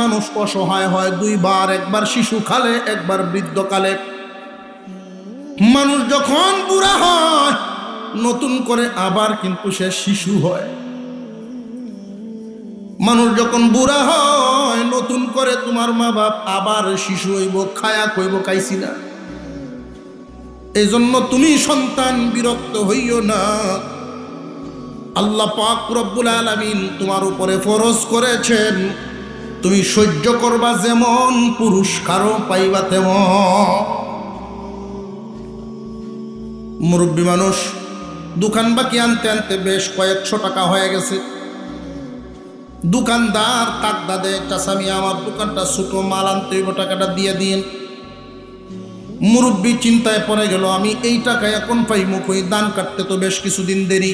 মানুষ অসহায় হয় দুইবার, একবার শিশুকালে একবার বৃদ্ধকালে। মানুষ যখন বুড়া হয় নতুন করে আবার কিন্তু সে শিশু হয়। মানুষ যখন বুড়া হয় নতুন করে তোমার মা বাপ আবার শিশু হইব, খায়া কইব খাইছি না। এই জন্য তুমি সন্তান বিরক্ত হইও না। আল্লাহ পাক রব্বুল আলামিন তোমার উপরে ফরজ করেছেন, তুমি সহ্য করবা যেমন পুরস্কারও পাইবা তেমন। মুরব্বী মানুষ দোকান বাকি আনতে আনতে বেশ কয়েকশো টাকা হয়ে গেছে। দোকানদার তাকদা দেয়, চাষামি আমার দোকানটা ছোট, মাল আনতে হইব, টাকাটা দিয়ে দিন। মুরব্বী চিন্তায় পড়ে গেল, আমি এই টাকা এখন পাইমু কই? দান কাটতে তো বেশ কিছুদিন দেরি।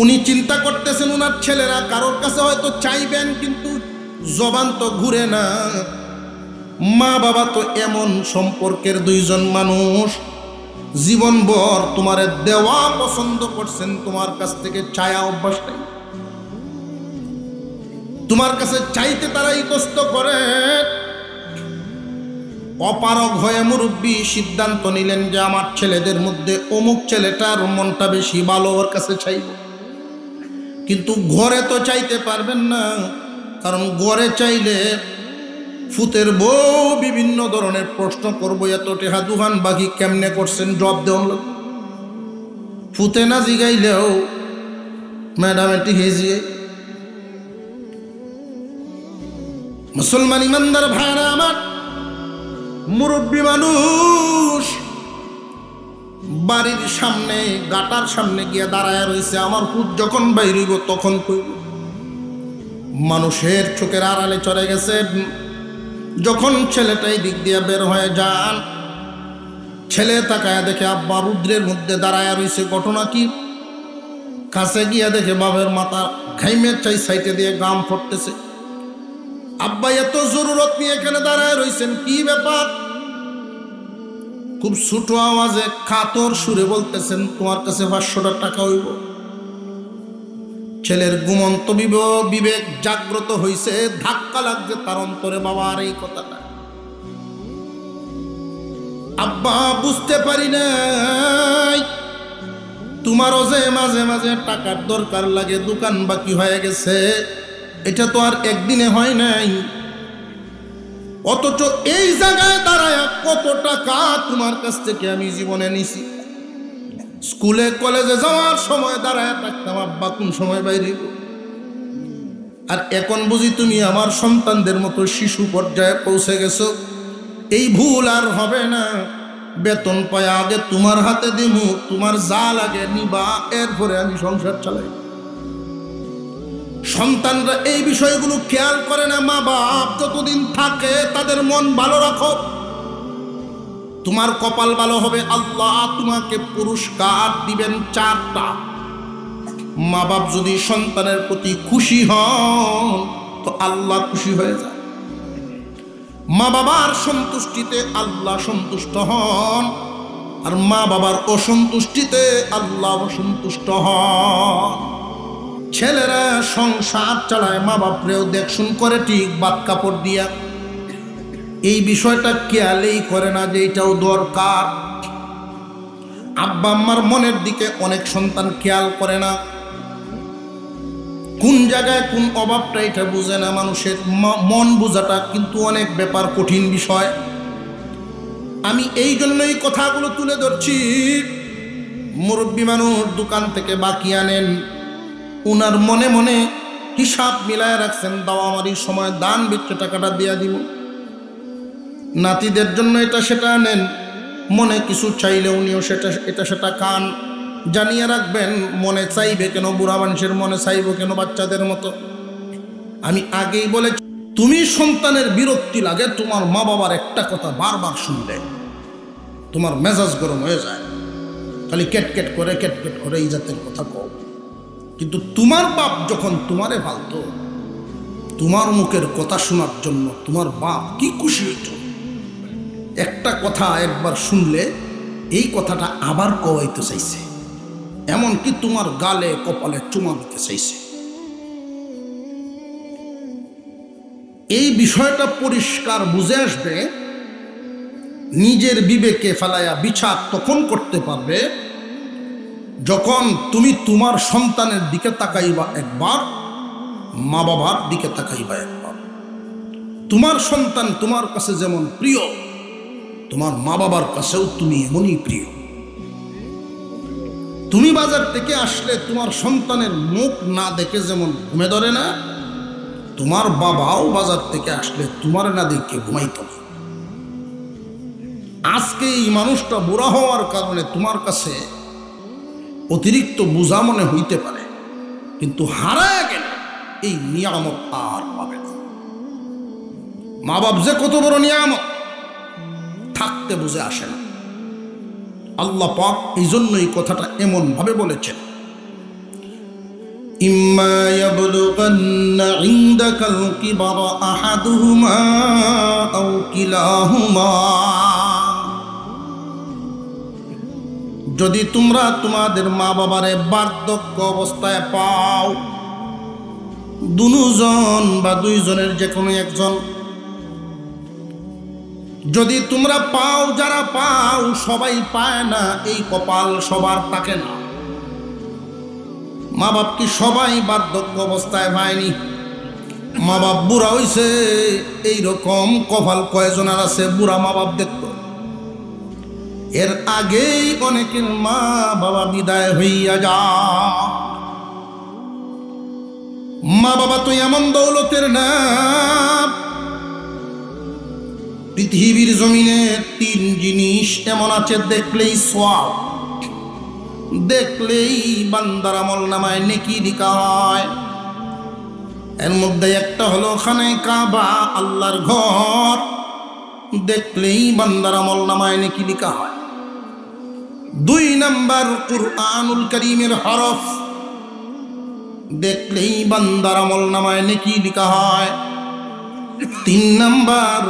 উনি চিন্তা করতেছেন উনার ছেলেরা কারোর কাছে হয়তো চাইবেন, কিন্তু জবান তো ঘুরে না। মা বাবা তো এমন সম্পর্কের দুইজন মানুষ, জীবনভর তোমারে দেওয়া পছন্দ করছেন, তোমার কাছ থেকে চায়া অভ্যাস নাই। তোমার কাছে চাইতে তারা ইতস্ত করে। অপারগ হয়ে মুরব্বী সিদ্ধান্ত নিলেন যে আমার ছেলেদের মধ্যে অমুক ছেলেটার মনটা বেশি ভালো, ওর কাছে চাইব। কিন্তু ঘরে তো চাইতে পারবেন না, কারণ ঘরে চাইলে ফুতের বউ বিভিন্ন ধরনের প্রশ্ন করবো, এত টেহা দুহান বাকি কেমনে করছেন, জব দেওয়া। ফুতে না জিগাইলেও ম্যাডাম এটি হেজিয়ে। মুসলমান ইমানদার ভাইরা আমার, মুরব্বী মানুষ বাড়ির সামনে গাটার সামনে গিয়ে দাঁড়ায় রয়েছে। আমার ফুট যখন বাইরিব তখন কইব। মানুষের চোখের আড়ালে চলে গেছেন। যখন ছেলেটাই দিক দিয়ে বের হয়ে যান, ছেলে তাকায় দেখে আব্বা রুদ্রের মধ্যে দাঁড়ায় রয়েছে। ঘটনা কি? কাছে গিয়া দেখে বাবের মাথা ঘাইমের চাই সাইটে দিয়ে গাম ফুটতেছে। আব্বা এত জরুরত নিয়ে এখানে দাঁড়ায় রয়েছেন, কি ব্যাপার? খুব ছোট আওয়াজে কাতর সুরে বলতেছেন, তোমার কাছে 500 টাকা হইব। ছেলের ঘুমন্ত বিবেক জাগ্রত হইছে, ধাক্কা লাগছে তার অন্তরে বাবার এই কথাটা। আব্বা বুঝতে পারি নাই তোমারও যে মাঝে মাঝে টাকার দরকার লাগে, দোকান বাকি হয়ে গেছে, এটা তো আর একদিনে হয় নাই। অথচ এই জায়গায় দাঁড়ায় কত টাকা তোমার কাছ থেকে আমি জীবনে নিছি। স্কুলে কলেজে যাওয়ার সময় দাঁড়ায় থাকতাম, আব্বা কোন সময় বাইরে। আর এখন বুঝি তুমি আমার সন্তানদের মতো শিশু পর্যায়ে পৌঁছে গেছো। এই ভুল আর হবে না। বেতন পায় আগে তোমার হাতে দিমু, তোমার যা লাগে নিবা, এরপরে আমি সংসার চালাই। সন্তানরা এই বিষয়গুলো খেয়াল করে না। মা বাপ যতদিন থাকে তাদের মন ভালো রাখো, তোমার কপাল ভালো হবে। আল্লাহ তোমাকে পুরস্কার দিবেন 4টা। মা বাপ যদি সন্তানের প্রতি খুশি হন তো আল্লাহ খুশি হয়ে যায়। মা বাবার সন্তুষ্টিতে আল্লাহ সন্তুষ্ট হন, আর মা বাবার অসন্তুষ্টিতে আল্লাহ অসন্তুষ্ট হন। ছেলেরা সংসার চালায়, মা বাপরেও দেখশুন করে ঠিক, বাদ কাপড় দিয়া। এই বিষয়টা খেয়ালই করে না যে এটাও দরকার। আব্বা আম্মার মনের দিকে অনেক সন্তান খেয়াল করে না। কোন জায়গায় কোন অভাবটা এটা বুঝে না। মানুষের মন বোঝাটা কিন্তু অনেক ব্যাপার, কঠিন বিষয়। আমি এই জন্যই কথাগুলো তুলে ধরছি। মুরব্বী মানুষ দোকান থেকে বাকি আনেন, উনার মনে মনে হিসাব মিলায় রাখছেন, দাওয়ামারির সময় দান বিচ্ছে টাকাটা দিয়া দিব। নাতিদের জন্য এটা সেটা আনেন, মনে কিছু চাইলে উনিও এটা সেটা খান। জানিয়ে রাখবেন, মনে চাইবে কেন, বুড়া মানুষের মনে চাইব কেন বাচ্চাদের মতো। আমি আগেই বলেছি, তুমি সন্তানের বিরক্তি লাগে তোমার মা বাবার একটা কথা বারবার শুনলে, তোমার মেজাজ গরম হয়ে যায়, খালি কেটকেট করে এই জাতের কথা কও। কিন্তু তোমার বাপ যখন তোমারে ভালতো, তোমার মুখের কথা শোনার জন্য তোমার বাপ কি খুশি হইত। একটা কথা একবার শুনলে এই কথাটা আবার কওয়াইতে চাইছে, এমনকি তোমার গালে কপালে চুমা দিতে চাইছে। এই বিষয়টা পরিষ্কার বুঝে আসবে, নিজের বিবেকে ফেলায়া বিচার তখন করতে পারবে যখন তুমি তোমার সন্তানের দিকে তাকাইবা একবার, মা বাবার দিকে তাকাইবা একবার। তোমার সন্তান তোমার কাছে যেমন প্রিয়, তোমার মা বাবার কাছেও তুমি এমনই প্রিয়। তুমি বাজার থেকে আসলে তোমার সন্তানের মুখ না দেখে যেমন ঘুমে ধরে না, তোমার বাবাও বাজার থেকে আসলে তোমার না দেখে ঘুমাইত না। আজকে এই মানুষটা বুড়া হওয়ার কারণে তোমার কাছে অতিরিক্ত বোঝা মনে হইতে পারে, কিন্তু হারায় গেলে এই নিয়ামত আর পাবে না। মা বাপ যে কত বড় নিয়ামত, থাকতে বুঝে আসে না। আল্লাহ পাক এই জন্য এই কথাটা এমন ভাবে বলেছেন, ইম্মা ইয়াবলুগান্না ইনদাকাল কিবারা আহাদুহুমা আও কিলাহুমা, যদি তোমরা তোমাদের মা বাবারে বার্ধক্য অবস্থায় পাও, দুজন বা দুইজনের যে কোনো একজন, যদি তোমরা পাও, যারা পাও সবাই পায় না, এই কপাল সবার থাকে না। মা বাপ কি সবাই বার্ধক্য অবস্থায় পায়নি? মা বাপ বুড়া হইছে এইরকম কপাল কয়জনের আছে বুড়া মা বাপ দেখতো? এর আগেই অনেকের মা বাবা বিদায় হইয়া যা। মা বাবা তো এমন দৌলতের নাম, পৃথিবীর জমিনে তিন জিনিস এমন আছে দেখলেই সওয়াব, দেখলেই বান্দার আমল নামায় নেকি লিখা হয়। এর মধ্যে একটা হলো খানে কাবা, আল্লাহর ঘর, দেখলেই বান্দার আমল নামায় নেকি লিখা হয়। 2 নাম্বার কুরআনুল কারীমের হরফ, দেখলেই বান্দার আমল নামায় নেকি লিখা হয়। 3 নাম্বার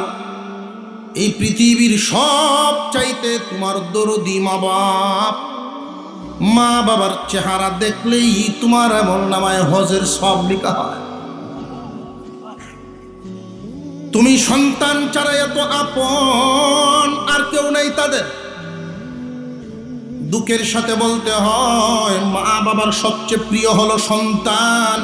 এই পৃথিবীর সব চাইতে তোমার দরদি মা বাপ, মা বাবার চেহারা দেখলেই তোমার আমল নামায় হজের সব লিখা হয়। তুমি সন্তান ছাড়া এত আপন আর কেউ নাই তাদের। দুঃখের সাথে বলতে হয়, মা বাবার সবচেয়ে প্রিয় হলো সন্তান,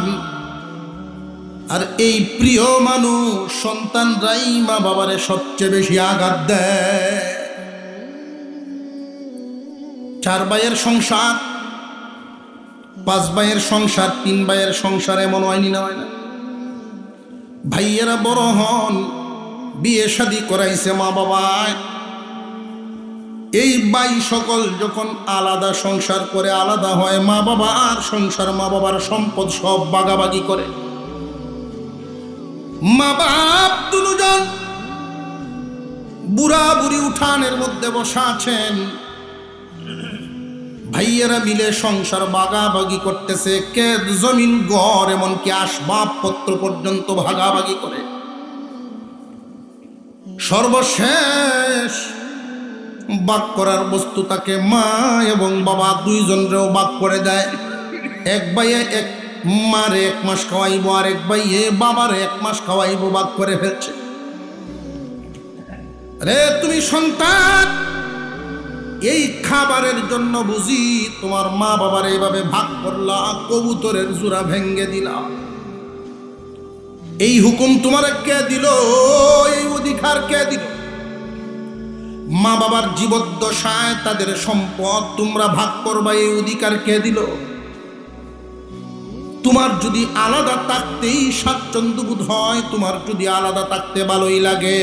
আর এই প্রিয় মানুষ সন্তানরাই মা বাবারে সবচেয়ে বেশি আঘাত দেয়। 4 ভাইয়ের সংসার, 5 ভাইয়ের সংসার, 3 ভাইয়ের সংসার এমন হয়নি না? হয় না? ভাইয়েরা বড় হন, বিয়ে শাদী করাইছে মা বাবায়, এই ভাই সকল যখন আলাদা সংসার করে আলাদা হয়, মা বাবা আর সংসার, মা বাবার সম্পদ সব ভাগাভাগি করে। মা বাপ দুজন বুড়া বুড়ি উঠানের মধ্যে বসা আছেন, ভাইয়েরা মিলে সংসার ভাগাভাগি করতেছে, ক্ষেত জমিন ঘর এমনকি আসবাবপত্র পর্যন্ত ভাগাভাগি করে। সর্বশেষ ভাগ করার বস্তু তাকে মা এবং বাবা দুইজনেরও ভাগ করে দেয়। এক ভাইয়ে এক মারে 1 মাস খাওয়াইবো, আর এক ভাইয়ে বাবারে 1 মাস খাওয়াইবো, ভাগ করে ফেলছে। রে তুমি সন্তান, এই খাবারের জন্য বুঝি তোমার মা বাবার এইভাবে ভাগ করলা, কবুতরের জোড়া ভেঙ্গে দিলা। এই হুকুম তোমার কে দিল? এই অধিকার কে দিল? মা বাবার জীবদ্দশায় তাদের সম্পদ তোমরা ভাগ করবা, এই অধিকার কে দিল? তোমার যদি আলাদা থাকতেই স্বাচ্ছন্দ্য বোধ হয়, তোমার যদি আলাদা থাকতে ভালোই লাগে,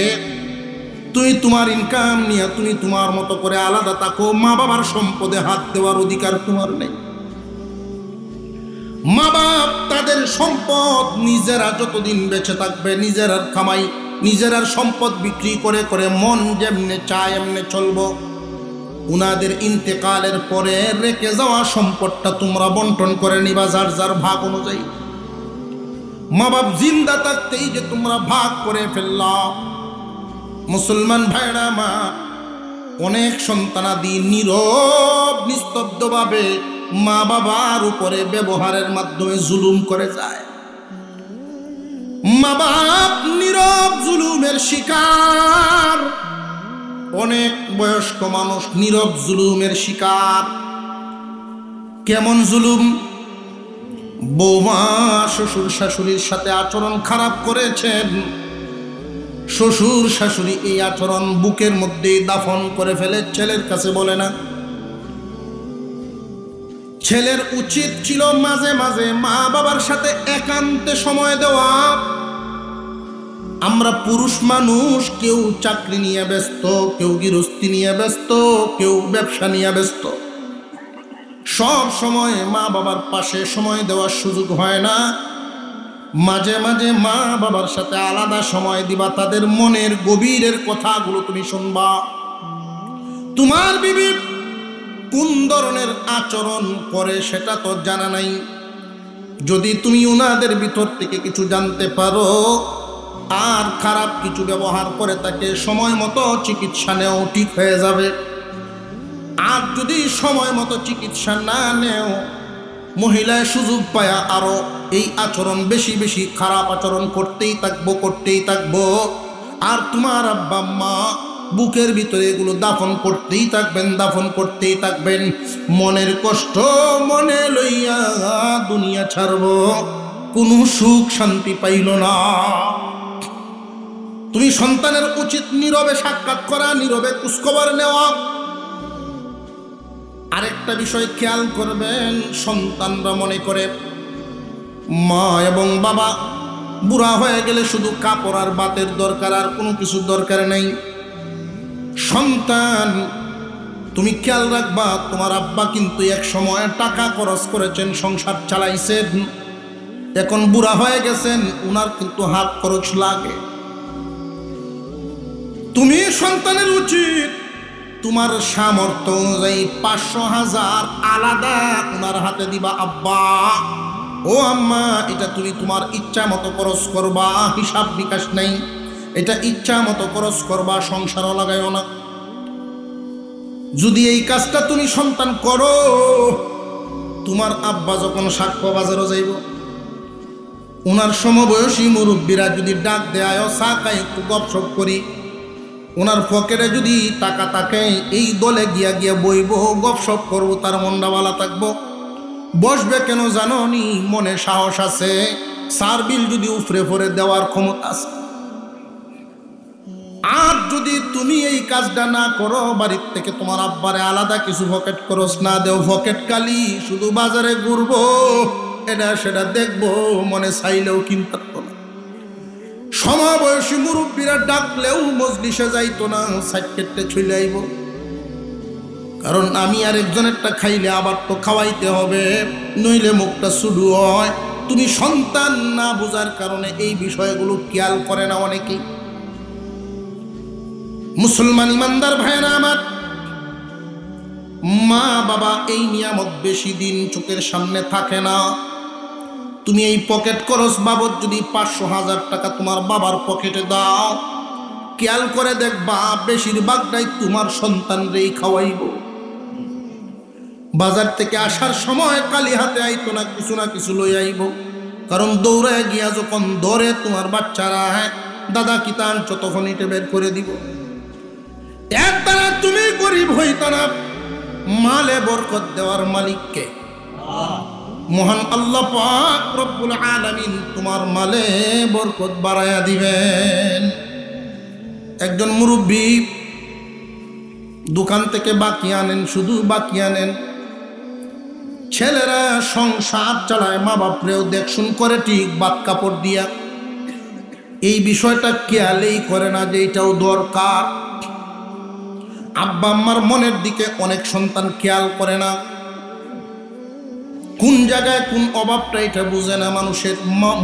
তুমি তোমার ইনকাম নিয়ে তুমি তোমার মতো করে আলাদা থাকো, মা বাবার সম্পদে হাত দেওয়ার অধিকার তোমার নেই। মা বাপ তাদের সম্পদ নিজেরা যতদিন বেঁচে থাকবে, নিজেরার কামাই, নিজেরার সম্পদ বিক্রি করে করে মন যেমনে চায় এমনে চলবো। উনাদের ইন্তেকালের পরে রেখে যাওয়া সম্পদটা তোমরা বন্টন করে নিবা যার যার ভাগ অনুযায়ী। মা বাপ জিন্দা থাকতেই যে তোমরা ভাগ করে ফেললা। মুসলমান ভাইরা মা, অনেক সন্তানাদি নীরব নিস্তব্ধভাবে মা বাবার উপরে ব্যবহারের মাধ্যমে জুলুম করে যায়। মা বাপ নীরব শিকার, অনেক বয়স্ক মানুষ নীরব জুলুমের শিকার। কেমন জুলুম? বৌমা শ্বশুর শাশুড়ির সাথে আচরণ খারাপ করেছেন, শ্বশুর শাশুড়ি এই আচরণ বুকের মধ্যেই দাফন করে ফেলে, ছেলের কাছে বলে না। ছেলের উচিত ছিল মাঝে মাঝে মা বাবার সাথে একান্তে সময় দেওয়া। আমরা পুরুষ মানুষ, কেউ চাকরি নিয়ে ব্যস্ত, কেউ গৃহস্থী নিয়ে ব্যস্ত, কেউ ব্যবসা নিয়ে ব্যস্ত। সব সময় মা বাবার পাশে সময় দেওয়ার সুযোগ হয় না। মাঝে মাঝে মা বাবার সাথে আলাদা সময় দিবা, তাদের মনের গভীরের কথাগুলো তুমি শুনবা। তোমার বিবি কোন ধরনের আচরণ করে সেটা তো জানা নাই, যদি তুমি উনাদের ভিতর থেকে কিছু জানতে পারো আর খারাপ কিছু ব্যবহার করে তাকে সময় মতো চিকিৎসা নেও, ঠিক হয়ে যাবে। আর যদি সময় মতো চিকিৎসা না নেও, মহিলায় সুযোগ পায়া আরো এই আচরণ বেশি বেশি খারাপ আচরণ করতেই থাকবো। আর তোমার আব্বা মা বুকের ভিতরে এগুলো দাফন করতেই থাকবেন। মনের কষ্ট মনে লইয়া দুনিয়া ছাড়ব, কোনো সুখ শান্তি পাইল না। তুমি সন্তানের উচিত নীরবে সাক্ষাৎ করা, নীরবে খোঁজখবর নেওয়া। আরেকটা বিষয় খেয়াল করবেন, সন্তানরা মনে করে মা এবং বাবা বুড়া হয়ে গেলে শুধু কাপড় আর বাতের দরকার, আর কোনো কিছু দরকার নেই। সন্তান, তুমি খেয়াল রাখবা, তোমার আব্বা কিন্তু এক সময় টাকা খরচ করেছেন, সংসার চালাইছেন, এখন বুড়া হয়ে গেছেন, উনার কিন্তু হাত খরচ লাগে। তুমি সন্তানের উচিত তোমার সামর্থ্য অনুযায়ী 500,000 আলাদা ওনার হাতে দিবা। আব্বা ও আম্মা, এটা তুমি তোমার ইচ্ছা মতো খরচ করবা, হিসাব বিকাশ নেই, এটা ইচ্ছা মতো খরচ করবা, সংসারও লাগাইও না। যদি এই কাজটা তুমি সন্তান করো, তোমার আব্বা যখন সাক্ষ্য বাজারও যাইব, ওনার সমবয়সী মুরব্বীরা যদি ডাক দেয়, চা খাই একটু গপসপ করি, ওনার পকেটে যদি টাকা থাকে, এই দলে গিয়া বইব, গপসপ করবো, তার মনটা ভালো থাকবো। বসবে কেন জানো নি? মনে সাহস আছে, সার বিল যদি উফরে ফরে দেওয়ার ক্ষমতা আছে। আর যদি তুমি এই কাজটা না করো, বাড়ির থেকে তোমার আব্বারে আলাদা কিছু পকেট খরচ না দেও, পকেট কালি, শুধু বাজারে ঘুরবো, এটা সেটা দেখবো, মনে চাইলেও কিনতে পারতো না। সমবয়সী মুরব্বীরা ডাকলেও মজলিসে যাইতো না, সাইকেটে চলে আইব। কারণ আমি আর একজনেরটা খাইলে আবার তো খাওয়াইতে হবে, নইলে মুখটা শুরু হয়। তুমি সন্তান না বোঝার কারণে এই বিষয়গুলো খেয়াল করে না অনেকেই। মুসলমান ইমানদার ভাইরা আমার, মা বাবা এই নিয়ামত বেশি দিন চোখের সামনে থাকে না। তুমি এই পকেট খরচ বাবদ যদি 500,000 টাকা তোমার বাবার পকেটে দাও, খেয়াল করে দেখবা বেশিরভাগটাই তোমার সন্তানরেই খাওয়াইব। বাজার থেকে আসার সময় খালি হাতে আইতো না, কিছু লই আইব। কারণ দৌড়ায় গিয়া যখন ধরে তোমার বাচ্চারা, দাদা কিতা আনছো, তখন এটা বের করে দিব। এর দ্বারা তুমি গরিব হইতা না, মালে বরকত দেওয়ার মালিককে মহান আল্লাহ পাক রব্বুল আলামিন তোমার মালে বরকত বাড়ায়া দিবেন। একজন মুরব্বী দোকান থেকে বাকি আনেন, শুধু বাকি আনেন। ছেলেরা সংসার চালায়, মা বাপরেও দেখশুন করে ঠিক, বাদ কাপড় দিয়া। এই বিষয়টা খেয়ালেই করে না যে এটাও দরকার। আব্বা আম্মার মনের দিকে অনেক সন্তান খেয়াল করে না, কোন জায়গায় কোন অভাবটা এটা বুঝে না। মানুষের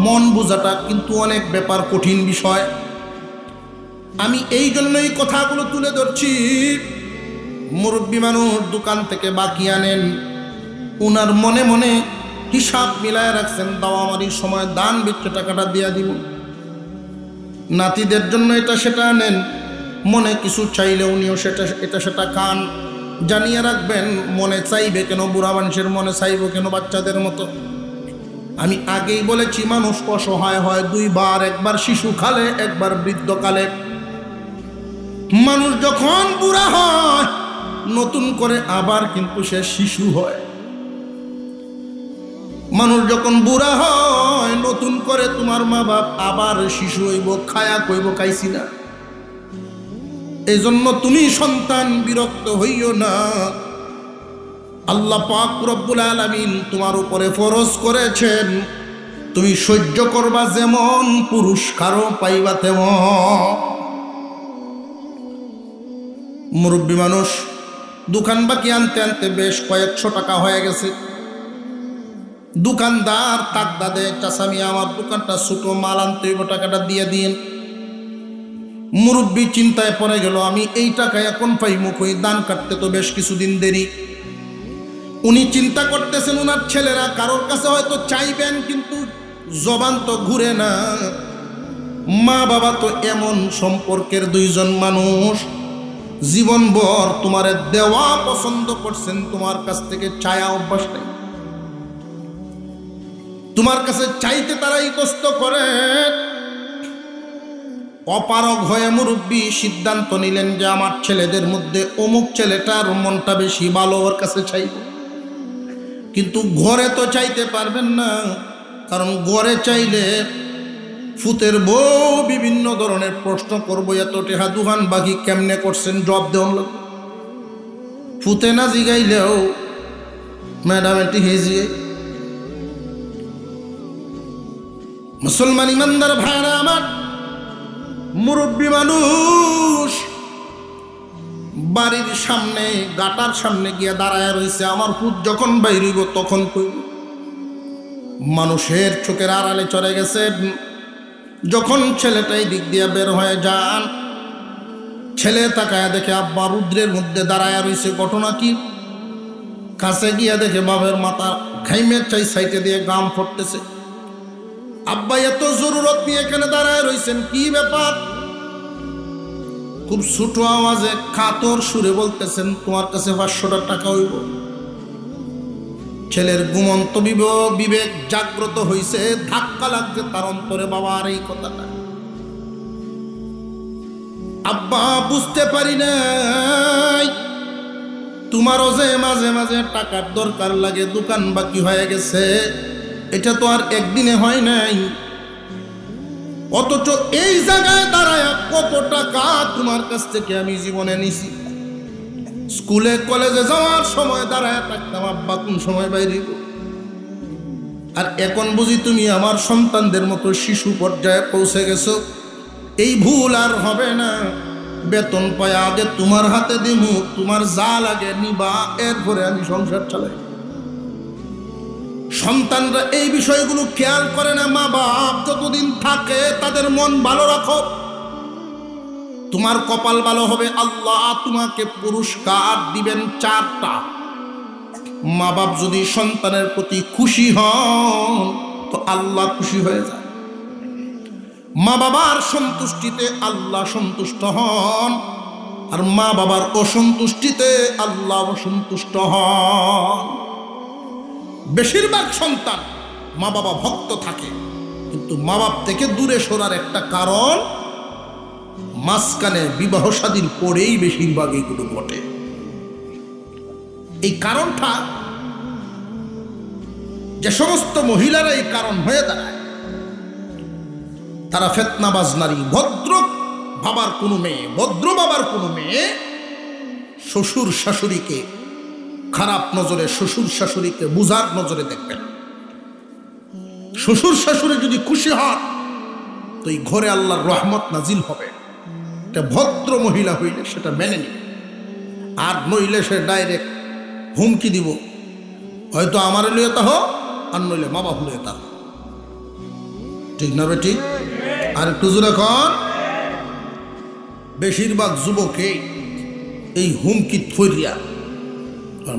মন বোঝাটা কিন্তু অনেক ব্যাপার, কঠিন বিষয়। আমি এই জন্যই কথাগুলো তুলে ধরছি। মুরব্বী মানুষ দোকান থেকে বাকি আনেন, উনার মনে মনে হিসাব মিলায় রাখছেন, দাওয়ামারির সময় দান বিচ্ছে টাকাটা দিয়া দিব। নাতিদের জন্য এটা সেটা আনেন, মনে কিছু চাইলে উনিও এটা সেটা খান। জানিয়ে রাখবেন, মনে চাইবে কেন, বুড়া মানুষের মনে চাইব কেন বাচ্চাদের মতো। আমি আগেই বলেছি, মানুষ অসহায় হয় দুইবার, একবার শিশুকালে, একবার বৃদ্ধকালে। মানুষ যখন বুড়া হয় নতুন করে আবার কিন্তু সে শিশু হয়। মানুষ যখন বুড়া হয় নতুন করে তোমার মা বাপ আবার শিশু হইব, খায়া কইব খাইছি না। এই জন্য তুমি সন্তান বিরক্ত হইও না। আল্লাহ পাক রব্বুল আলামিন তোমার উপরে ফরজ করেছেন, তুমি সহ্য করবা যেমন পুরস্কারও পাইবা তেমন। মুরব্বী মানুষ দোকান বাকি আনতে আনতে বেশ কয়েকশো টাকা হয়ে গেছে। দোকানদার তাকদা দেয়, চাষামি আমার দোকানটা ছোট, মাল আনতে হইব, টাকাটা দিয়ে দিন। মুরব্বী চিন্তায় পড়ে গেল, আমি এই টাকা এখন পাইমু কই? দান কাটতে তো বেশ কিছুদিন দেরি। উনি চিন্তা করতেছেন উনার ছেলেরা কারোর কাছে হয়তো চাইবেন, কিন্তু জবান তো ঘুরে না। মা বাবা তো এমন সম্পর্কের দুইজন মানুষ, জীবনভর তোমারে দেওয়া পছন্দ করছেন, তোমার কাছ থেকে চায়া অভ্যাস নেই। তোমার কাছে চাইতে তারাই কষ্ট করে। অপারগ হয়ে মুরব্বী সিদ্ধান্ত নিলেন যে আমার ছেলেদের মধ্যে অমুক ছেলেটার মনটা বেশি ভালো, ওর কাছে চাইব। কিন্তু ঘরে তো চাইতে পারবেন না, কারণ ঘরে চাইলে ফুতের বউ বিভিন্ন ধরনের প্রশ্ন করবো, এত টেহা দুহান বাকি কেমনে করছেন, জব দেওয়ান লোক। ফুতে না জিগাইলেও ম্যাডাম এটি হেজিয়ে। মুসলমান ইমানদার ভাইরা আমার, মুরব্বী মানুষ বাড়ির সামনে গাটার সামনে গিয়ে দাঁড়ায় রয়েছে। আমার ফুট যখন বাইরিব তখন কইব। মানুষের চোখের আড়ালে চলে গেছে। যখন ছেলেটাই দিক দিয়ে বের হয়ে যান, ছেলে তাকায় দেখে আব্বা রুদ্রের মধ্যে দাঁড়ায় রয়েছে। ঘটনা কি? কাছে গিয়া দেখে বাবের মাথা ঘাইমের চাই সাইটে দিয়ে গাম ফুটতেছে। আব্বা এত জরুরত নিয়ে এখানে দাঁড়ায় রয়েছেন, কি ব্যাপার? খুব ছোট আওয়াজে কাতর সুরে বলতেছেন, তোমার কাছে 500 টাকা হইব। ছেলের ঘুমন্ত বিবেক জাগ্রত হইছে, ধাক্কা লাগছে তার অন্তরে, বাবা আর এই কথাটা। আব্বা বুঝতে পারি নাই তোমারও যে মাঝে মাঝে টাকার দরকার লাগে, দোকান বাকি হয়ে গেছে, এটা তো আর একদিনে হয় নাই। অথচ এই জায়গায় দাঁড়ায় কত টাকা তোমার কাছ থেকে আমি জীবনে নিছি। স্কুলে কলেজে যাওয়ার সময় দাঁড়ায় থাকতাম, আব্বা কোন সময় বাইরে। আর এখন বুঝি তুমি আমার সন্তানদের মতো শিশু পর্যায়ে পৌঁছে গেছো। এই ভুল আর হবে না। বেতন পায় আগে তোমার হাতে দিমু, তোমার যা লাগে নিবা, এরপরে আমি সংসার চালাই। সন্তানরা এই বিষয়গুলো খেয়াল করে না। মা বাপ যতদিন থাকে তাদের মন ভালো রাখো, তোমার কপাল ভালো হবে। আল্লাহ তোমাকে পুরস্কার দিবেন 4টা। মা বাপ যদি সন্তানের প্রতি খুশি হন তো আল্লাহ খুশি হয়ে যায়। মা বাবার সন্তুষ্টিতে আল্লাহ সন্তুষ্ট হন, আর মা বাবার অসন্তুষ্টিতে আল্লাহ অসন্তুষ্ট হন। বেশিরভাগ সন্তান মা বাবা ভক্ত থাকে, কিন্তু মা বাপ থেকে দূরে সরার একটা কারণ, মাঝখানে বিবাহ শাদীর পরেই বেশিরভাগ এগুলো ঘটে। এই কারণটা, যে সমস্ত মহিলারা এই কারণ হয়ে দাঁড়ায়, তারা ফেতনাবাজ নারী। ভদ্র বাবার কোনো মেয়ে, ভদ্র বাবার কোনো মেয়ে শ্বশুর শাশুড়িকে খারাপ নজরে, শ্বশুর শাশুড়িকে বুঝার নজরে দেখবেন। শ্বশুর শাশুড়ি যদি খুশি হন তো এই ঘরে আল্লাহর রহমত নাজিল হবে। এটা ভদ্র মহিলা হইলে সেটা মেনে নিবে, আর নইলে সে ডাইরেক্ট হুমকি দিব, হয়তো আমার লিয়ে তা হোক, আর নইলে মা বাপ লিয়ে তা। ঠিক না বেটি? আর একটু জোরে কর। বেশিরভাগ যুবকে এই হুমকি থইয়া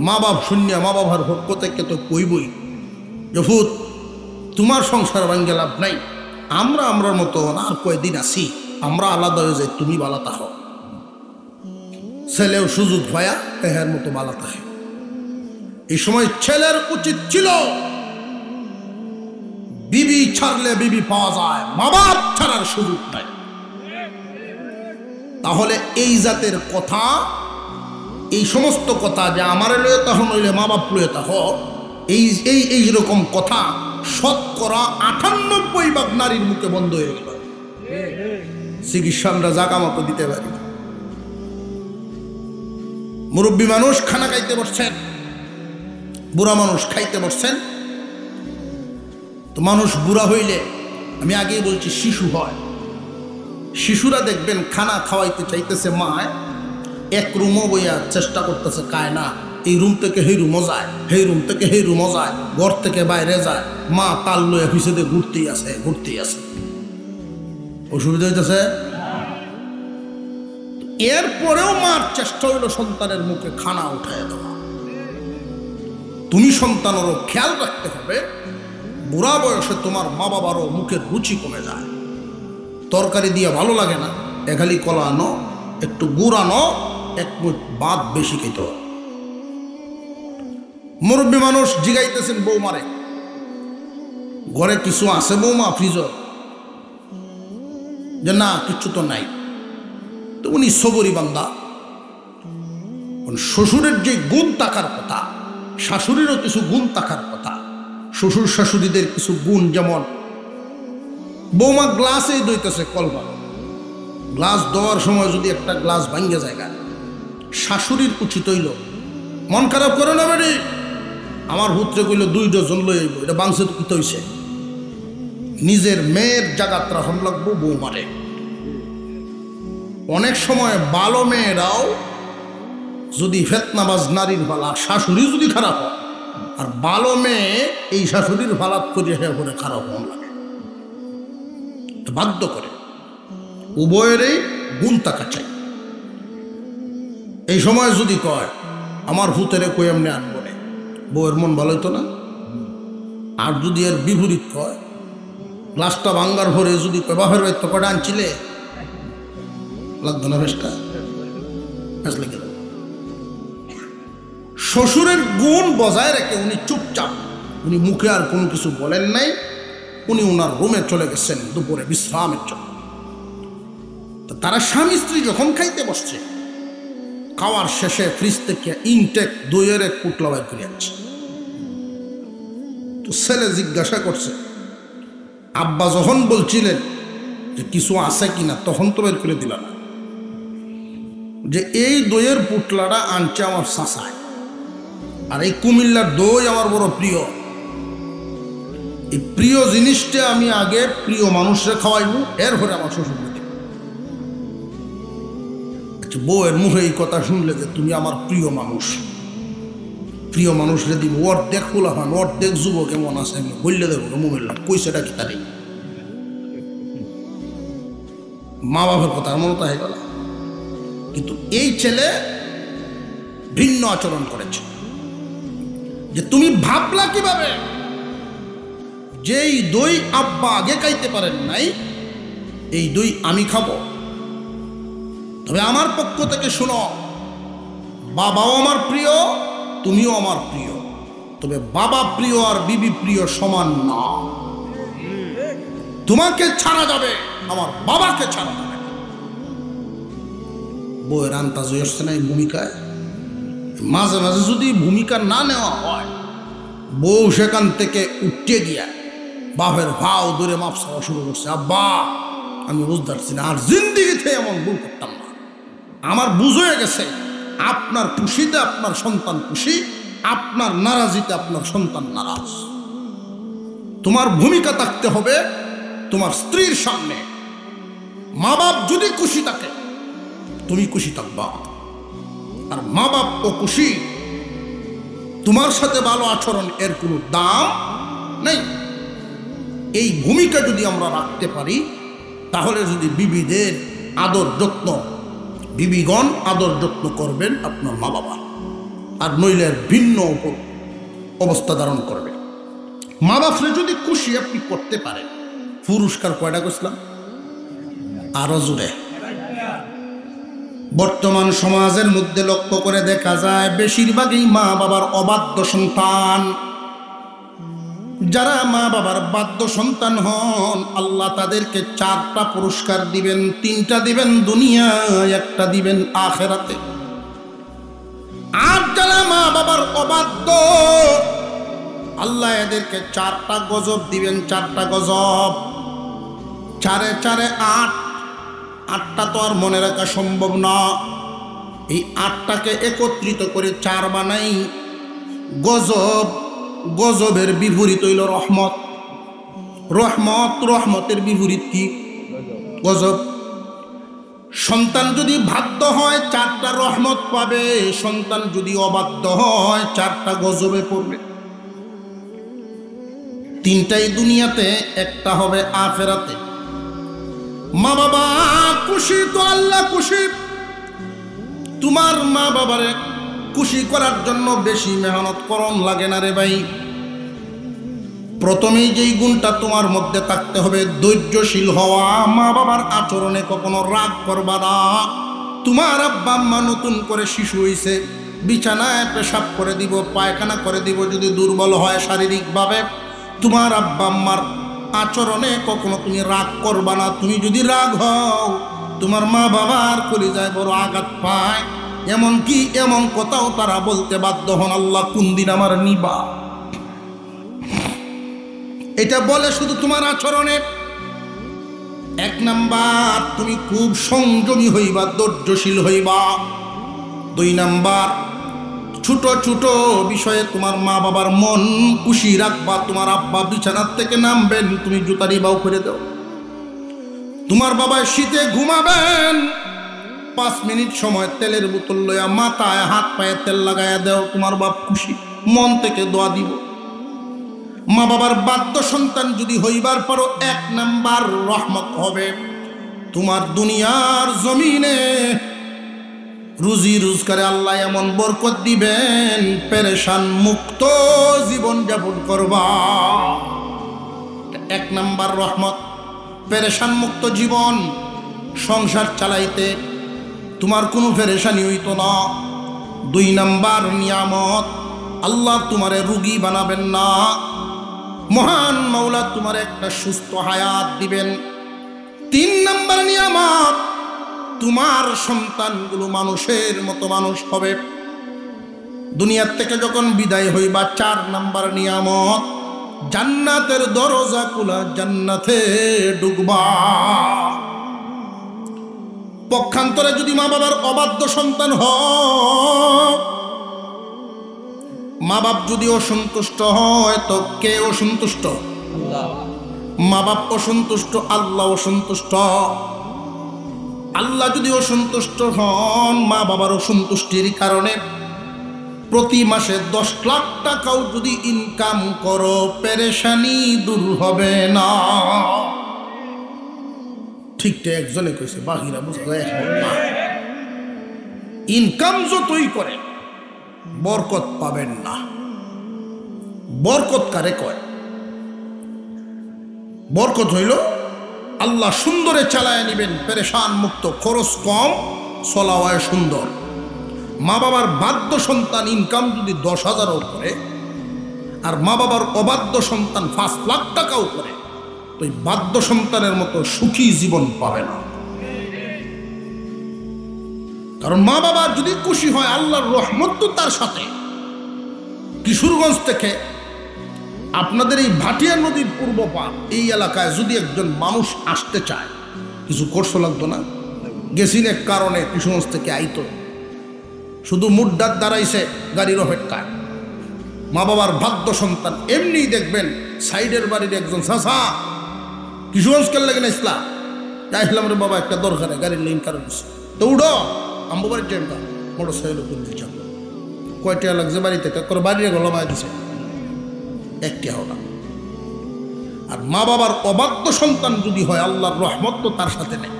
মা বাপ শূন্য, মা বাবার পক্ষ থেকে তো কইবই যে ফুত তোমার সংসার ভাঙ্গে লাভ নাই, আমরা আমরার মতো আর কয়েকদিন আছি, আমরা আলাদা হয়ে যাই, তুমি বালাতা হও। ছেলেও সুযোগ ভয়া তেহার মতো বালাতা হয়। এই সময় ছেলের উচিত ছিল, বিবি ছাড়লে বিবি পাওয়া যায়, মা বাপ ছাড়ার সুযোগ নাই। তাহলে এই জাতের কথা, এই সমস্ত কথা যে আমারে লয়ে তখন হইলে মা বাপ লয়ে তাহ, এইরকম কথা শতকরা 98 ভাগ নারীর মুখে বন্ধ হয়ে গেল। চিকিৎসা আমরা জাগা মতো দিতে পারি না। মুরব্বী মানুষ খানা খাইতে বসছেন, বুড়া মানুষ খাইতে বসছেন, তো মানুষ বুড়া হইলে, আমি আগেই বলছি শিশু হয়, শিশুরা দেখবেন খানা খাওয়াইতে চাইতেছে মায়, এক রুমও বইয়া চেষ্টা করতেছে খায় না, এই রুম থেকে সেই রুমও যায়, সেই রুম থেকে সেই রুমও যায়, ঘর থেকে বাইরে যায়, মা তাল লয়ে পিছিয়ে ঘুরতেই আছে ঘুরতেই আছে। অসুবিধা হইতেছে। এরপরেও মার চেষ্টা হইল সন্তানের মুখে খানা উঠায় দেওয়া। তুমি সন্তানেরও খেয়াল রাখতে হবে, বুড়া বয়সে তোমার মা বাবারও মুখের রুচি কমে যায়, তরকারি দিয়ে ভালো লাগে না, এখালি কলা আনো, একটু গুড় আনো, এক মুঠ ভাত বেশি খেতে হবে। মুরব্বী মানুষ জিগাইতেছেন বৌমারে, ঘরে কিছু আছে বৌমা ফ্রিজর? যে না কিচ্ছু তো নাই। তো উনি সবরি বান্দা, শ্বশুরের যে গুণ থাকার কথা, শাশুড়িরও কিছু গুণ থাকার কথা। শ্বশুর শাশুড়িদের কিছু গুণ, যেমন বৌমা গ্লাসেই দইতেছে কলবা, গ্লাস দেওয়ার সময় যদি একটা গ্লাস ভাঙ্গে জায়গা, শাশুড়ির উচিত হইল মন খারাপ করে না বেড়ি, আমার হুত্রে কইল 2 ডজন লই আইব, এটা বাংসে তো কিতে হইছে। নিজের মেয়ের জাগাত রাখন লাগবো বৌমারে। অনেক সময় ভালো মেয়েরাও যদি ফেতনাবাজ নারীর ফালা, শাশুড়ি যদি খারাপ হয়, আর ভালো মেয়ে এই শাশুড়ির ফালাত করে হয়ে করে খারাপ হন লাগে, বাধ্য করে। উভয়েরই গুণ থাকা চাই। এই সময় যদি কয় আমার ভূতেরে কই এমনি আনবো না, বউয়ের মন ভালো হইতো না। আর যদি এর বিপরীত কয়, গ্লাসটা ভাঙ্গার ভরে যদি কয় বাপের বাড়িতে কটা আনছিলে, লাগতো না বেশটা বেশ লেগে। শ্বশুরের গুণ বজায় রেখে উনি চুপচাপ, উনি মুখে আর কোনো কিছু বলেন নাই, উনি ওনার রুমে চলে গেছেন দুপুরে বিশ্রামের জন্য। তারা স্বামী স্ত্রী যখন খাইতে বসছে, খাওয়ার শেষে ফ্রিজ থেকে ইনটেক দইয়ের এক পুটলা বাইর করে আনছে। তো ছেলে জিজ্ঞাসা করছে, আব্বা যখন বলছিলেন যে কিছু আছে কিনা, তখন তো বের করে দিল না, যে এই দইয়ের পুটলাটা আনছে আমার চাচায়, আর এই কুমিল্লার দই আমার বড় প্রিয়। এই প্রিয় জিনিসটা আমি আগে প্রিয় মানুষরে খাওয়াইব, এরপরে আমার শ্বশুর দিব। বউয়ের মুখে এই কথা শুনলে যে তুমি আমার প্রিয় মানুষ, প্রিয় মানুষরে দিব, অর্ধেক খোলা হন, অর্ধেক যুবক কেমন আছে আমি বললে দেবো মোবাইল কইসেটা কি তারি মা বাবার কথা মনে তো হয়ে গেল। কিন্তু এই ছেলে ভিন্ন আচরণ করেছে, যে তুমি ভাবলা কিভাবে যেই দই আব্বা আগে খাইতে পারেন নাই, এই দই আমি খাবো। তবে আমার পক্ষ থেকে শুনো, বাবাও আমার প্রিয়, তুমিও আমার প্রিয়, তবে বাবা প্রিয় আর বিবি প্রিয় সমান না। তোমাকে ছাড়া যাবে, আমার বাবাকে ছাড়া যাবে। বইয়ের আন্তাজ আসছে না এই ভূমিকায়। মাঝে মাঝে যদি ভূমিকা না নেওয়া হয়, বউ সেখান থেকে উঠে গিয়া বাপের ভাও ধরে মাপ চাওয়া শুরু করছে, আব্বা আমি বুঝতে পারছি না, আর জিন্দিগিতে এমন ভুল করতাম না। আমার বুঝ হয়ে গেছে, আপনার খুশিতে আপনার সন্তান খুশি, আপনার নারাজিতে আপনার সন্তান নারাজ। তোমার ভূমিকা থাকতে হবে তোমার স্ত্রীর সামনে। মা বাপ যদি খুশি থাকে, তুমি খুশি থাকবা, আর মা বাপ ও খুশি, তোমার সাথে ভালো আচরণ, এর কোনো দাম নেই। এই ভূমিকা যদি আমরা রাখতে পারি, তাহলে যদি বিবিদের আদর যত্ন, বিবিগণ আদর যত্ন করবেন আপনার মা বাবা, আর নইলের ভিন্ন অবস্থা ধারণ করবে। মা বাপরে যদি খুশি আপনি করতে পারেন, পুরস্কার কয়টা করছিলাম আরো জুড়ে। বর্তমান সমাজের মধ্যে লক্ষ্য করে দেখা যায়, বেশিরভাগই মা বাবার অবাধ্য সন্তান। যারা মা বাবার বাধ্য সন্তান হন আল্লাহ তাদেরকে 4টা পুরস্কার দিবেন, 3টা দিবেন দুনিয়ায়, 1টা দিবেন আখিরাতে। আর যারা মা বাবার অবাধ্য আল্লাহ এদেরকে 4টা গজব দিবেন, 4টা গজব। 4 4 8, 8টা তো আর মনে রাখা সম্ভব না। এই 8টাকে একত্রিত করে 4 বানাই গজব। গজবের বিপরীত হইল রহমত। রহমত, রহমতের বিপরীত কি? গজব। সন্তান যদি বাধ্য হয় 4টা রহমত পাবে, সন্তান যদি অবাধ্য হয় 4টা গজবে পড়বে। 3টাই দুনিয়াতে, 1টা হবে আখিরাতে। মা বাবা খুশি তো আল্লাহ খুশি। তোমার মা বাবারে খুশি করার জন্য বেশি মেহনত করন লাগে না রে ভাই। প্রথমেই যেই গুণটা তোমার মধ্যে থাকতে হবে ধৈর্যশীল হওয়া। মা বাবার আচরণে কখনো রাগ করবা না। তোমার আব্বা আম্মা নতুন করে শিশু হইছে, বিছানায় পেশাব করে দিব, পায়খানা করে দিব, যদি দুর্বল হয় শারীরিকভাবে, তোমার আব্বা আম্মার আচরণে কখনো তুমি রাগ করবা না। তুমি যদি রাগ হও তোমার মা বাবার কলিজায় বড় আঘাত পায়। এমনকি এমন কথাও তারা বলতে বাধ্য হন, আল্লাহ কোন দিন আমার নিবা। এটা বলে শুধু তোমার আচরণে। 1 নাম্বার তুমি খুব সংযমী হইবা, ধৈর্যশীল হইবা। 2 নাম্বার ছোট ছোট বিষয়ে তোমার মা বাবার মন খুশি রাখবা। তোমার আব্বা বিছানার থেকে নামবেন, তুমি জুতারি বাউ করে দাও। তোমার বাবা শীতে ঘুমাবেন, 5 মিনিট সময় তেলের বোতল লইয়া মাথায় হাত পায়ে তেল লাগাইয়া দাও, তোমার বাপ খুশি, মন থেকে দোয়া দিব। মা বাবার বাধ্য সন্তান যদি হইবার পরও 1 নাম্বার রহমত হবে, তোমার দুনিয়ার জমিনে রুজি রোজগারে আল্লাহ এমন বরকত দিবেন, পেরেশান মুক্ত জীবন যাপন করবা। 1 নাম্বার রহমত, পেরেশান মুক্ত জীবন। সংসার চালাইতে তোমার কোনো পেরেশানি হইতো না। 2 নাম্বার নিয়ামত, আল্লাহ তোমারে রুগী বানাবেন না। মহান মাওলা তোমার একটা সুস্থ হায়াত দিবেন। 3 নাম্বার নিয়ামত, তোমার সন্তানগুলো মানুষের মতো মানুষ হবে। দুনিয়ার থেকে যখন বিদায় হইবা 4 নাম্বার নিয়ামত, জান্নাতের দরজা খোলা, জান্নাতে ঢুকবা। পক্ষান্তরে যদি মা বাবার অবাধ্য সন্তান হয়, মা বাপ যদি অসন্তুষ্ট হয় তো কে অসন্তুষ্ট? মা বাপ অসন্তুষ্ট, আল্লাহ অসন্তুষ্ট। আল্লাহ যদি অসন্তুষ্ট হন, মা বাবার অসন্তুষ্টির কারণে প্রতি মাসে 10 লাখ টাকাও যদি ইনকাম করো, পেরেশানি দূর হবে না। ঠিকটা একজনে কইছে, বাকিরা বুঝতে একমত না। ইনকাম যতই করে বরকত পাবেন না। বরকত কারে কয়? বরকত হইল আল্লাহ সুন্দরে চালায় নিবেন, পেরেশান মুক্ত, খরচ কম, চলাওয়ায় সুন্দর। মা বাবার বাধ্য সন্তান ইনকাম যদি 10,000ও করে, আর মা বাবার অবাধ্য সন্তান 5 লাখ টাকাও করে, তো এই বাধ্য সন্তানের মতো সুখী জীবন পাবে না। কারণ মা বাবা যদি খুশি হয়, আল্লাহর রহমত তো তার সাথে। কিশোরগঞ্জ থেকে আপনাদের এই ভাটিয়া নদীর পূর্ব পার এই এলাকায় যদি একজন মানুষ আসতে চায়, কিছু কোর্স লাগতো না, গেছিন এক কারণে কিশোরগঞ্জ থেকে আইতো, শুধু মুড্ডার দাঁড়াইছে গাড়ির অপেক্ষায়। মা বাবার বাধ্য সন্তান এমনি দেখবেন সাইডের বাড়ির একজন চাচা কিশোরগঞ্জ কেন লাগে না ইসলাম যাইছিলাম রে বাবা, একটা দরকারে গাড়ির লাইন কারণ তো উঠো আম্বু বাড়ির টাইমটা মোটর সাইকেল করে যাব। কয়টা লাগছে বাড়িতে করে বাড়ির গলমায় দিছে, একটি হওয়া। আর মা বাবার অবাধ্য সন্তান যদি হয়, আল্লাহর রহমত তো তার সাথে নেই।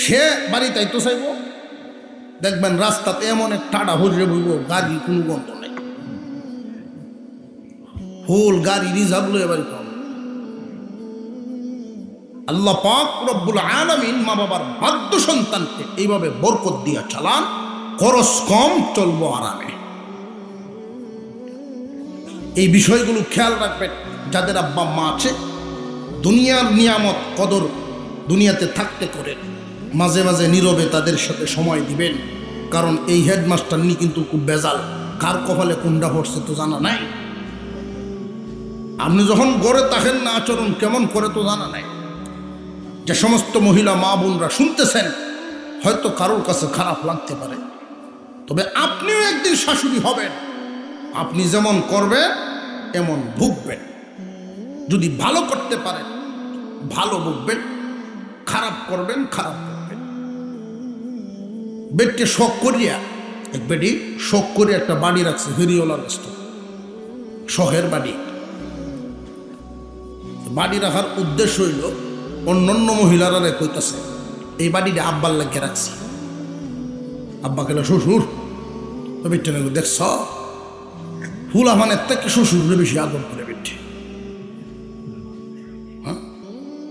সে বাড়িতে তো চাইব, দেখবেন রাস্তাতে এমন এক টাটা হজরে বইব, গাড়ি কোনো গন্ধ নেই, ফুল গাড়ি রিজার্ভ লয়ে বাড়ি কম। আল্লাহ পাক রব্বুল আলামিন মা বাবার বাধ্য সন্তানকে এইভাবে বরকত দিয়া চালান, খরচ কম, চলবো আরামে। এই বিষয়গুলো খেয়াল রাখবেন। যাদের আব্বা মা আছে, দুনিয়ার নিয়ামত কদর দুনিয়াতে থাকতে করেন, মাঝে মাঝে নীরবে তাদের সাথে সময় দিবেন। কারণ এই হেডমাস্টার নি কিন্তু খুব বেজাল, কার কপালে কোনটা পড়ছে তো জানা নাই। আপনি যখন গড়ে থাকেন না, আচরণ কেমন করে তো জানা নাই। যে সমস্ত মহিলা মা বোনরা শুনতেছেন, হয়তো কারোর কাছে খারাপ লাগতে পারে, তবে আপনিও একদিন শাশুড়ি হবেন। আপনি যেমন করবেন এমন ভুগবেন। যদি ভালো করতে পারেন ভালো ভুগবেন, খারাপ করবেন খারাপ করবেন। বেডকে শখ করিয়া এক বেডি শখ করে একটা বাড়ি রাখছে ফেরিওয়ালার কাছ, শখের বাড়ি। বাড়ি রাখার উদ্দেশ্য হইল অন্যান্য মহিলারা কইতাছে এই বাড়িটা আব্বার লাগিয়ে রাখছি। আব্বা গেল শ্বশুর, তো বেটে দেখছ ফুল আমানের থেকে শ্বশুরে বেশি আদর করে বেটে। হ্যাঁ,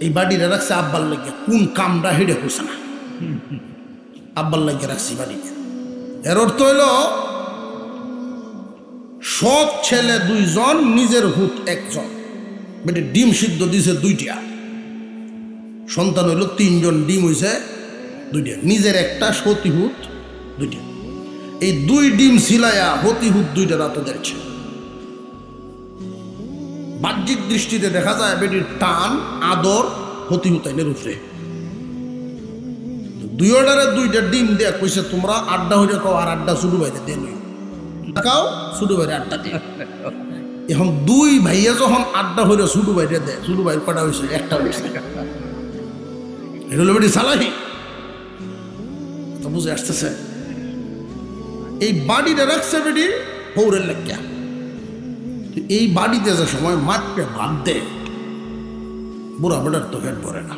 এই বাড়িটা রাখছে আব্বার লাগিয়ে, কোন কামটা হেডে হয়েছে না, আব্বার লাগিয়ে রাখছি বাড়িতে। এর অর্থ হইল সৎ ছেলে দুইজন, নিজের হুত একজন। বেটে ডিম সিদ্ধ দিছে দুইটা, সন্তান হইল তিনজন, ডিম হইছে দুইটা, নিজের একটা, সতীহুত দুইটা। এই দুই ডিম সিলাইয়া হতিহুত দুইটা রাতে দেখছে। বাহ্যিক দৃষ্টিতে দেখা যায় বেটির টান আদর হতিহুতাইনের উপরে। দুই অর্ডারে দুইটা ডিম দেয়া কইছে তোমরা আড্ডা হইলে কাও, আর আড্ডা শুরু বাইরে দিয়ে নই কাও, শুরু বাইরে আড্ডা দিয়ে। এখন দুই ভাইয়া যখন আড্ডা হইলে শুরু বাইরে দেয়, শুরু বাইরে কটা হয়েছে, একটা হয়েছে। এটা হলো বেটি সালাহি, তো বুঝে আসতেছে। এই বাড়িটা রাখছে বেটি পৌরের লেখা। এই বাড়িতে যে সময় মাঠে ভাত দেয়, বুড়া বেটার তো পেট ভরে না।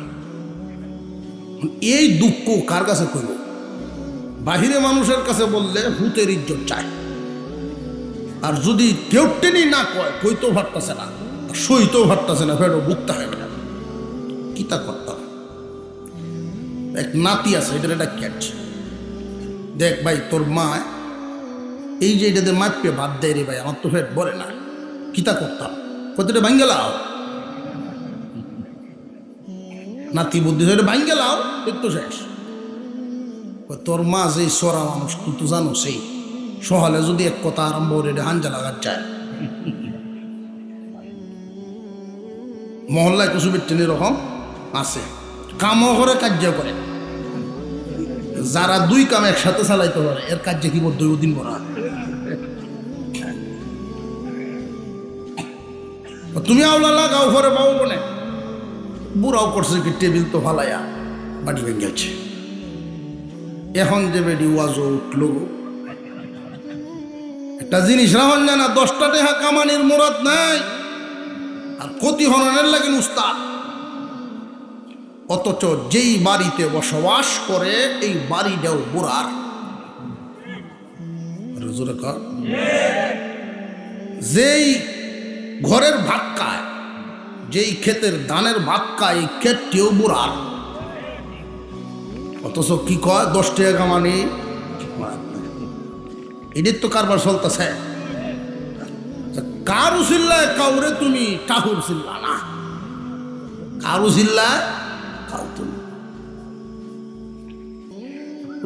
এই দুঃখ কার কাছে কইব? বাহিরে মানুষের কাছে বললে হুতের ইজ্জত চায়, আর যদি কেউ টেনি না কয়, কইতেও ভাবতেছে না, সইতেও ভাবতেছে না, ফেরো বুকতে হয় না। কি তা করতাম? এক নাতি আছে, এটার একটা ক্যাট। দেখ ভাই, তোর মা এই যে এটাতে মাপে ভাত দেয় রে ভাই, আমার তো পেট ভরে না, কিতা করতাম? কতটা ভাঙ্গেলাও নাতি বুদ্ধি ধরে ভাঙ্গেলাও, তো শেষ। তোর মা যে সরা মানুষ, তুই তো জানো, সেই সহলে যদি এক কথা আরম্ভ করে হাঞ্জা লাগার চায়। মহল্লায় কিছু ব্যক্তি এরকম আছে, কামও করে কার্য করে। যারা দুই কাম একসাথে চালাইতে পারে, এর কার্যে কি বল 2 দিন ভরা। তুমি আওলা লাগাও ঘরে পাবো বনে, বুড়াও করছে কি টেবিল তো ফালাইয়া বাড়ি ভেঙে গেছে। এখন যে বেডি ওয়াজ উঠল, একটা জিনিস রাহন জানা, 10টা টাকা কামানির মুরাদ নাই, আর ক্ষতি হরণের লাগে উস্তাদ। অথচ যেই বাড়িতে বসবাস করে এই বাড়িটাও বুড়ার। যেই ঘরের ভাত খায়, যেই ক্ষেতের ধানের ভাত খায়, এই ক্ষেতটিও বুড়ার। অথচ কি কয় 10 টাকা কামানি, এদের তো কারবার চলতেছে। কারু চিল্লায় কাউরে তুমি ঠাকুর চিল্লা না, কারু চিল্লায় কাউ তুমি।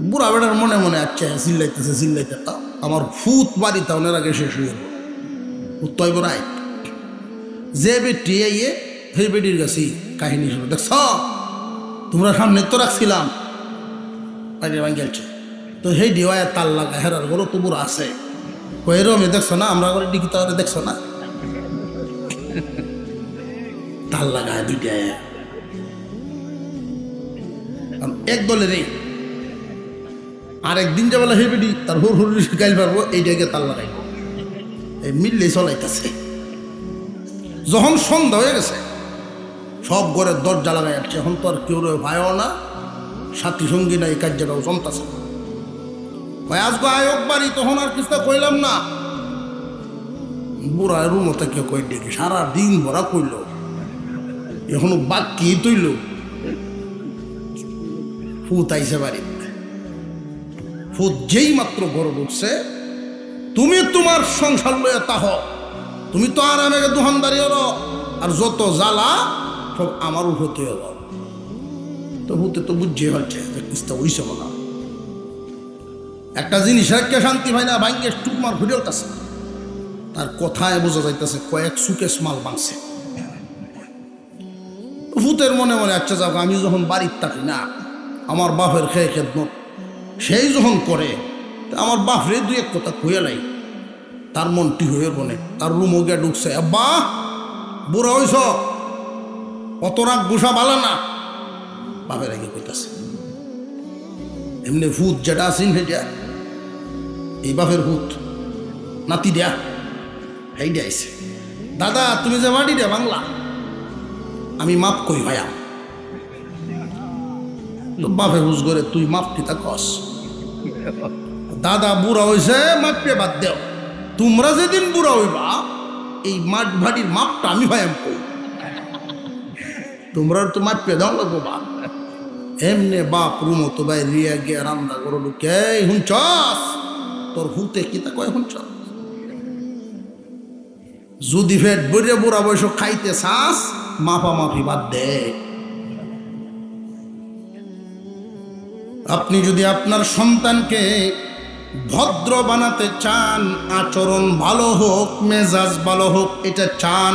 বুড়া বেড়ার মনে মনে আচ্ছা চিল্লাইতেছে, চিল্লাইতে তাও আমার ফুত বাড়ি তাওনের আগে শেষ হয়ে গেল। উত্তর বড়াই যে বেটি আইয়ে সেই বেটির কাছে কাহিনী শুরু। দেখছ তোমরা সামনে তো রাখছিলাম বাইরে ভাঙ্গেলছে, তো সেই ডিওয়ায় তাল লাগা হেরার গরো তো বুড়া আছে। এরমে দেখছো না, আমরা করে ডিকি তাহলে দেখছো না, তাল লাগায় দুইটা এক দলের। এই আর একদিন যে বেলা হে বেটি তার হুর হুর গাইল পারবো, এইটাকে তাল লাগাইব, এই মিললেই চলাইতেছে। যখন সন্ধ্যা হয়ে গেছে, সব ঘরের দরজা লাগাই যাচ্ছে। এখন তো আর কেউ ভাইও না, সাথী সঙ্গী না, এই কার্যটাও চলতেছে। ভাই আজকে আয়োগ বাড়ি, তখন আর কিছু কইলাম না। বুড়া রুমো থেকে কই ডেকে সারা দিন ভরা কইল, এখনো বাকি তৈল। ফুত আইসে বাড়িতে, ফুত যেই মাত্র ঘরে ঢুকছে, তুমি তোমার সংসার লইয়া তাহ, তুমি তো আর আমাকে দোকানদারি হলো, আর যত জ্বালা সব আমারও হতে হলো। তো হতে তো বুঝিয়ে হচ্ছে কিস্তা হইছে বলা। একটা জিনিস রেখে শান্তি হয় না, ভাঙ্গে টুকমার ঘুরেলতেছে, তার কথায় বোঝা যাইতেছে কয়েক সুকেশ মাল ভাঙছে। ভূতের মনে মনে আচ্ছা যাক, আমি যখন বাড়ির থাকি না, আমার বাপের খেয়ে খেদমত সেই যখন করে, আমার বাপরে দুই এক কথা কইয়া লাই, তার মনটি হয়ে বনে, তার রুমও গিয়ে ঢুকছে, আব্বা বুড়া হইছ, অত রাগ গুসা ভালো না, বাপের আগে কইতাছে। এমনি ভূত যেটা আছেন সেটা এই বাপের ভূত নাতি দেয়া এইটা আইছে, দাদা তুমি যে মাটি দে বাংলা আমি মাপ কই ভাইয়া। বাপে হুজ করে তুই মাপ কিতা কস, দাদা বুড়া হইছে মাপে বাদ দেও, তোমরা যেদিন বুড়া হইবা এই মাঠ ভাটির মাপটা আমি ভাই কই, তোমরা তো মাপে দাও লাগবো বা। এমনি বাপ রুমো তো ভাই রিয়া গিয়া রান্না করো, কে হুঁচস তোর হুতে কিতা কয় হুঁচ, যদি ফেট বইরে বুড়া বয়স খাইতে চাস মাপামাপি বাদ দে। আপনি যদি আপনার সন্তানকে ভদ্র বানাতে চান, আচরণ ভালো হোক, মেজাজ ভালো হোক, এটা চান,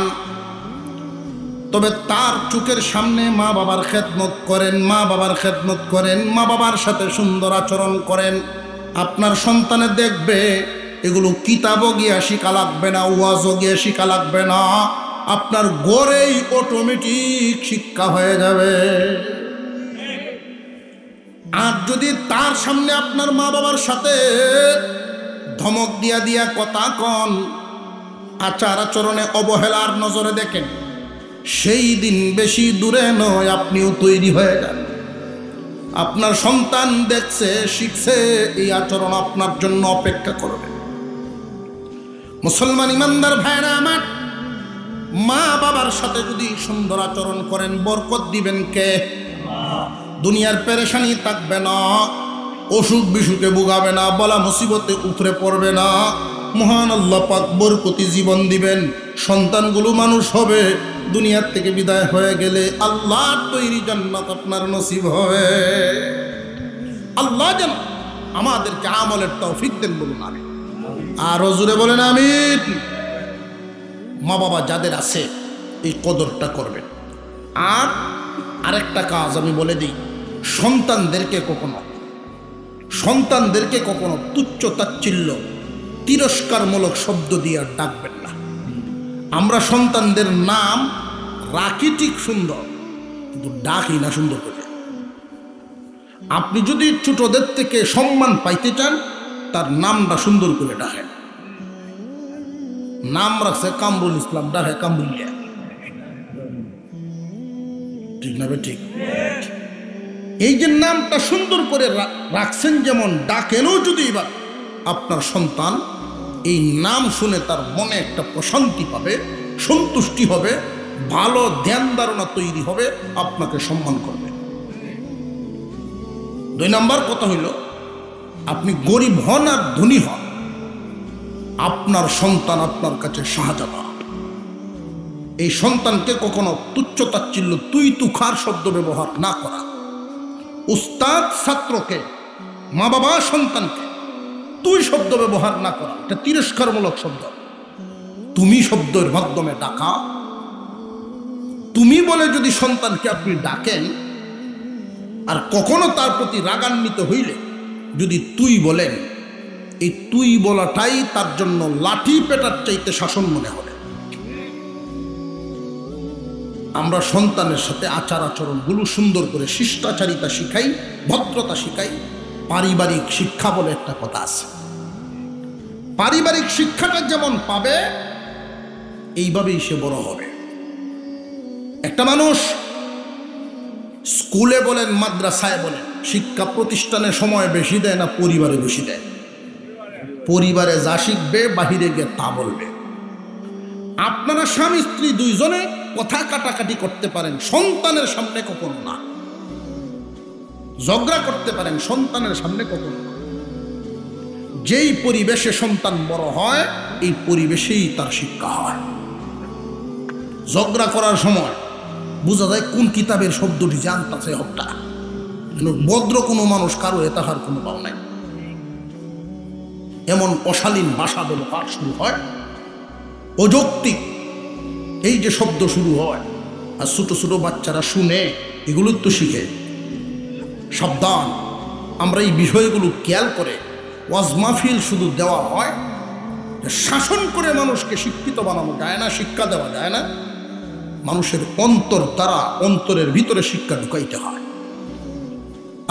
তবে তার চোখের সামনে মা বাবার খেদমত করেন, মা বাবার খেদমত করেন, মা বাবার সাথে সুন্দর আচরণ করেন। আপনার সন্তানে দেখবে এগুলো কিতাবও গিয়া শিখা লাগবে না, ওয়াজও গিয়ে শিখা লাগবে না, আপনার গড়েই অটোমেটিক শিক্ষা হয়ে যাবে। আর যদি তার সামনে আপনার মা বাবার সাথে ধমক দিয়া দিয়া কথা কন, আচার আচরণে অবহেলার নজরে দেখেন, সেই দিন বেশি দূরে নয় আপনিও তৈরি হয়ে যান। আপনার সন্তান দেখছে, শিখছে, এই আচরণ আপনার জন্য অপেক্ষা করবে। মুসলমান ইমানদার ভাইরা আমার, মা বাবার সাথে যদি সুন্দর আচরণ করেন, বরকত দিবেন কে? দুনিয়ার পেরেশানি থাকবে না, অসুখ বিসুখে ভুগাবে না, বলা মুসিবতে উপরে পড়বে না, মহান আল্লাহ পাক বরকতি জীবন দিবেন। সন্তানগুলো মানুষ হবে, দুনিয়ার থেকে বিদায় হয়ে গেলে আল্লাহর তৈরি জান্নাত আপনার নসিব হবে। আল্লাহ যেন আমাদেরকে আমলের তৌফিক দেন, বলুন আমিন। আরো জোরে বলেন আমিন। মা বাবা যাদের আছে এই কদরটা করবেন। আর আরেকটা কাজ আমি বলে দিই, সন্তানদেরকে কখনো তুচ্ছ তাচ্ছিল্য তিরস্কারমূলক শব্দ দিয়ে ডাকবেন না। আমরা সন্তানদের নাম রাখি ঠিক সুন্দর, কিন্তু ডাকি না সুন্দর করে। আপনি যদি ছোটদের থেকে সম্মান পাইতে চান, তার নামটা সুন্দর করে ডাকেন। নাম রাখছে কামরুল ইসলাম, ডাকে কামরুলিয়া, ঠিক না? ঠিক। এই যে নামটা সুন্দর করে রাখছেন, যেমন ডাকেনও যদি এবার আপনার সন্তান এই নাম শুনে তার মনে একটা প্রশান্তি পাবে, সন্তুষ্টি হবে, ভালো ধ্যান ধারণা তৈরি হবে, আপনাকে সম্মান করবে। 2 নাম্বার কথা হইল, আপনি গরিব হন আর ধনী হন, আপনার সন্তান আপনার কাছে শাহজাদা। এই সন্তানকে কখনো তুচ্ছ তাচ্ছিল্য, তুই তুখার শব্দ ব্যবহার না করা। উস্তাদ ছাত্রকে, মা বাবা সন্তানকে তুই শব্দ ব্যবহার না করা, এটা তিরস্কারমূলক শব্দ। তুমি শব্দের মাধ্যমে ডাকা, তুমি বলে যদি সন্তানকে আপনি ডাকেন, আর কখনো তার প্রতি রাগান্বিত হইলে যদি তুই বলেন, এই তুই বলাটাই তার জন্য লাঠি পেটার চাইতে শাসন মনে হবে। আমরা সন্তানের সাথে আচার আচরণগুলো সুন্দর করে শিষ্টাচারিতা শিখাই, ভদ্রতা শিখাই। পারিবারিক শিক্ষা বলে একটা কথা আছে, পারিবারিক শিক্ষাটা যেমন পাবে এইভাবেই সে বড় হবে। একটা মানুষ স্কুলে বলেন, মাদ্রাসায় বলেন, শিক্ষা প্রতিষ্ঠানে সময় বেশি দেয় না পরিবারে বেশি দেয়? পরিবারে যা শিখবে বাহিরে গিয়ে তা বলবে। আপনারা স্বামী স্ত্রী দুইজনে কথা কাটাকাটি করতে পারেন, সন্তানের সামনে কখনো না। ঝগড়া করতে পারেন, সন্তানের সামনে কখনো না। যেই পরিবেশে সন্তান বড় হয় এই পরিবেশেই তার শিক্ষা হয়। ঝগড়া করার সময় বোঝা যায় কোন কিতাবের শব্দটি জানতাছে হকটা। ভদ্র কোনো মানুষ কারো তাহার কোনো পাও নাই, এমন অশালীন ভাষা ব্যবহার শুরু হয়, অযৌক্তিক এই যে শব্দ শুরু হয়, আর ছোট ছোট বাচ্চারা শুনে এগুলো তো শিখে। সাবধান, আমরা এই বিষয়গুলো খেয়াল করে ওয়াজ মাহফিল শুধু দেওয়া হয়, শাসন করে মানুষকে শিক্ষিত বানানো যায় না, শিক্ষা দেওয়া যায় না। মানুষের অন্তর দ্বারা অন্তরের ভিতরে শিক্ষা ঢুকাইতে হয়।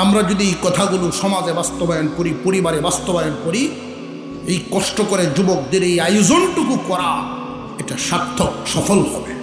আমরা যদি এই কথাগুলো সমাজে বাস্তবায়ন করি, পরিবারে বাস্তবায়ন করি, এই কষ্ট করে যুবকদের এই আয়োজনটুকু করা এটা সার্থক, সফল হবে।